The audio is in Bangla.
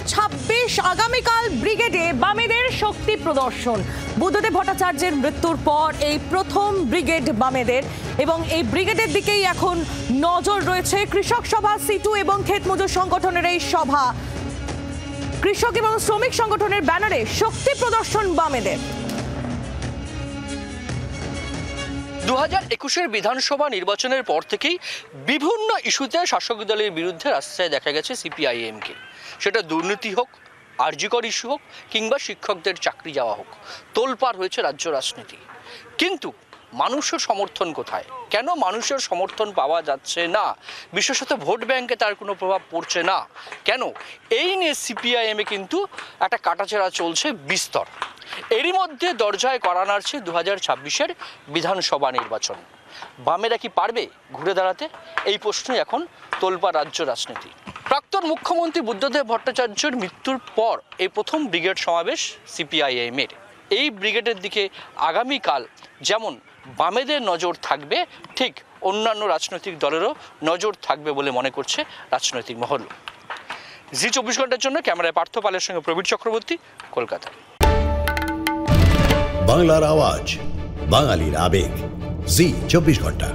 2026 আগামীকাল ব্রিগেডে বামেদের শক্তি প্রদর্শন। বুদ্ধদেব ভট্টাচার্যের মৃত্যুর পর এই প্রথম ব্রিগেড বামেদের, এবং এই ব্রিগেডের দিকেই এখন নজর রয়েছে। কৃষক সভা সিটু এবং ক্ষেত মজুর সংগঠনের এই সভা, কৃষক এবং শ্রমিক সংগঠনের ব্যানারে শক্তি প্রদর্শন বামেদের। 2021-এর বিধানসভা নির্বাচনের পর থেকেই বিভিন্ন ইস্যুতে শাসক দলের বিরুদ্ধে রাস্তায় দেখা গেছে সিপিআইএমকে। সেটা দুর্নীতি হোক, আরজিকর ইস্যু হোক, কিংবা শিক্ষকদের চাকরি যাওয়া হোক, তোলপাড় হয়েছে রাজ্য রাজনীতি। কিন্তু মানুষের সমর্থন কোথায়? কেন মানুষের সমর্থন পাওয়া যাচ্ছে না? বিশেষত ভোট ব্যাংকে তার কোনো প্রভাব পড়ছে না কেন? এই নিয়ে সিপিআইএমে কিন্তু একটা কাটাছেঁড়া চলছে বিস্তর। এরই মধ্যে দরজায় কড়া নাড়ছে 2026-এর বিধানসভা নির্বাচন। বামেরা কি পারবে ঘুরে দাঁড়াতে? এই প্রশ্নই এখন তোলপাড় রাজ্য রাজনীতি। প্রাক্তন মুখ্যমন্ত্রী বুদ্ধদেব ভট্টাচার্যের মৃত্যুর পর এই প্রথম ব্রিগেড সমাবেশ সিপিআইএমের। এই ব্রিগেডের দিকে আগামীকাল যেমন বামেদের নজর থাকবে, ঠিক অন্যান্য রাজনৈতিক দলেরও নজর থাকবে বলে মনে করছে রাজনৈতিক মহল। জি 24 ঘন্টার জন্য ক্যামেরায় পার্থ পালের সঙ্গে প্রবীর চক্রবর্তী, কলকাতা। বাংলার আওয়াজ, বাঙালির আবেগ, জি 24 ঘন্টা।